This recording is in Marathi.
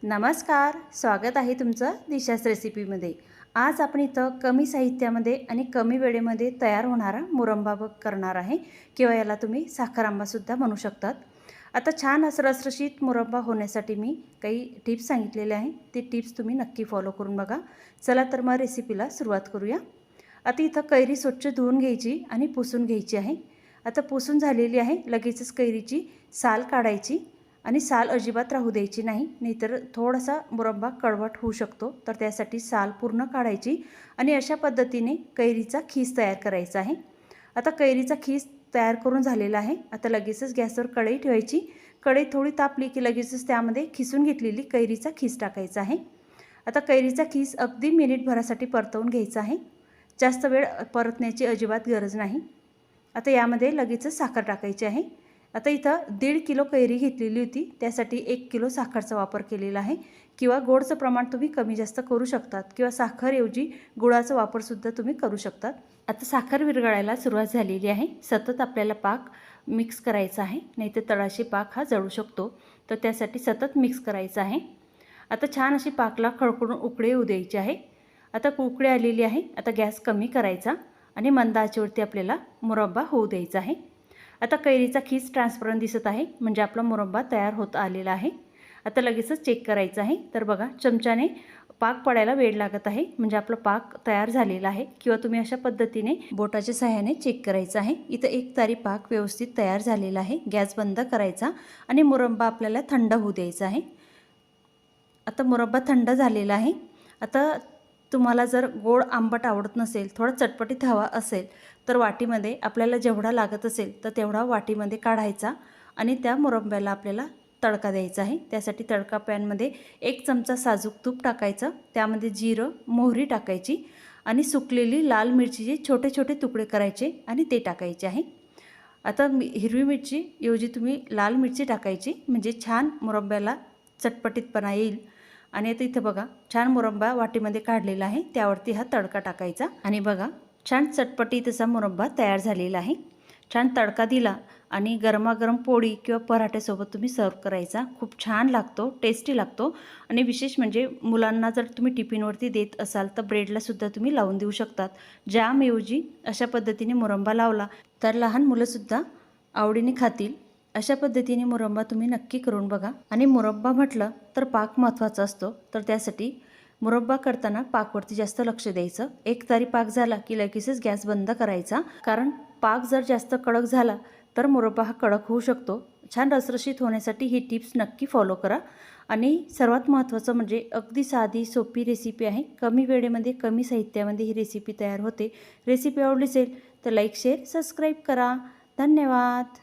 नमस्कार, स्वागत आहे तुमचं दिशाच रेसिपीमध्ये। आज आपण इथं कमी साहित्यामध्ये आणि कमी वेळेमध्ये तयार होणारा मुरंबा करणार आहे किंवा याला तुम्ही साखर आंबा सुद्धा म्हणू शकतात। आता छान रसरशीत मुरंबा होण्यासाठी मी काही टिप्स सांगितलेले आहे, ते टिप्स तुम्ही नक्की फॉलो करून बघा। चला तर मग रेसिपीला सुरुवात करूया। आता इथं कैरी स्वच्छ धुवून घ्यायची आणि पुसून घ्यायची आहे। आता पुसून झालेली आहे, लगेचच कैरीची साल काढायची आणि साल अजिबात राहू द्यायची नाही, नाहीतर थोडासा मुरंबा कडवट होऊ शकतो। तर त्यासाठी साल पूर्ण काढायची आणि अशा पद्धतीने कैरीचा खीस तयार करायचा आहे। आता कैरीचा खीस तयार करून झालेला आहे। आता लगेचच गॅसवर कढई ठेवायची। कढई थोडी तापली की लगेचच त्यामध्ये खिसून घेतलेली कैरीचा खीस टाकायचा आहे। आता कैरीचा खीस अगदी मिनिटभरासाठी परतवून घ्यायचा आहे, जास्त वेळ परतण्याची अजिबात गरज नाही। आता यामध्ये लगेचच साखर टाकायची आहे। आता इथं 1.5 किलो कैरी घेतलेली होती, त्यासाठी 1 किलो साखरचा वापर केलेला आहे किंवा गोडचं प्रमाण तुम्ही कमी जास्त करू शकतात किंवा साखरऐवजी गुळाचा वापर सुद्धा तुम्ही करू शकतात। आता साखर विरघळायला सुरुवात झालेली आहे। सतत आपल्याला पाक मिक्स करायचा आहे, नाहीतर तळाशी पाक हा जळू शकतो, तर त्यासाठी सतत मिक्स करायचं आहे। आता छान अशी पाकला खळखळून उकळी येऊ द्यायची आहे। आता उकळी आलेली आहे। आता गॅस कमी करायचा आणि मंद आचेवरती आपल्याला मुरब्बा होऊ द्यायचा आहे। आता कैरीचा खीस ट्रान्सपरंट दिसत आहे, म्हणजे आपला मुरब्बा तयार होत आलेला आहे। आता लगेचच चेक करायचं आहे। तर बघा, चमच्याने पाक पडायला वेळ लागत आहे, म्हणजे आपला पाक तयार झालेला आहे। किंवा तुम्ही अशा पद्धतीने बोटाच्या सहाय्याने चेक करायचं आहे। इथं एक तारी पाक व्यवस्थित तयार झालेला आहे। गॅस बंद करायचा आणि मुरब्बा आपल्याला थंड होऊ द्यायचा आहे। आता मुरब्बा थंड झालेला आहे। आता तुम्हाला जर गोड आंबट आवडत नसेल, थोडा चटपटीत हवा असेल, तर वाटीमध्ये आपल्याला जेवढा लागत असेल तर तेवढा वाटीमध्ये काढायचा आणि त्या मुरंब्याला आपल्याला तडका द्यायचा आहे। त्यासाठी तडका पॅनमध्ये 1 चमचा साजूक तूप टाकायचं, त्यामध्ये जिरं मोहरी टाकायची आणि सुकलेली लाल मिरचीचे छोटे छोटे तुकडे करायचे आणि ते टाकायचे आहे। आता हिरवी मिरची ऐवजी तुम्ही लाल मिरची टाकायची, म्हणजे छान मुरंब्याला चटपटीतपणा येईल। आणि आता इथं बघा, छान मुरंबा वाटीमध्ये काढलेला आहे, त्यावरती हा तडका टाकायचा आणि बघा, छान चटपटीत असा मुरंबा तयार झालेला आहे। छान तडका दिला आणि गरमागरम पोळी किंवा पराठ्यासोबत तुम्ही सर्व करायचा, खूप छान लागतो, टेस्टी लागतो। आणि विशेष म्हणजे मुलांना जर तुम्ही टिफिनवरती देत असाल तर ब्रेडला सुद्धा तुम्ही लावून देऊ शकतात। जॅमऐवजी अशा पद्धतीने मुरंबा लावला तर लहान मुलंसुद्धा आवडीने खातील। अशा पद्धतीने मुरंबा तुम्ही नक्की करून बघा। आणि मुरब्बा म्हटलं तर पाक महत्त्वाचा असतो, तर त्यासाठी मुरब्बा करताना पाकवरती जास्त लक्ष द्यायचं। एक तारी पाक झाला की लगेचच गॅस बंद करायचा, कारण पाक जर जास्त कडक झाला तर मुरब्बा हा कडक होऊ शकतो। छान रसरशीत होण्यासाठी ही टिप्स नक्की फॉलो करा। आणि सर्वात महत्त्वाचं म्हणजे अगदी साधी सोपी रेसिपी आहे, कमी वेळेमध्ये कमी साहित्यामध्ये ही रेसिपी तयार होते। रेसिपी आवडली असेल तर लाईक शेअर सबस्क्राईब करा। धन्यवाद।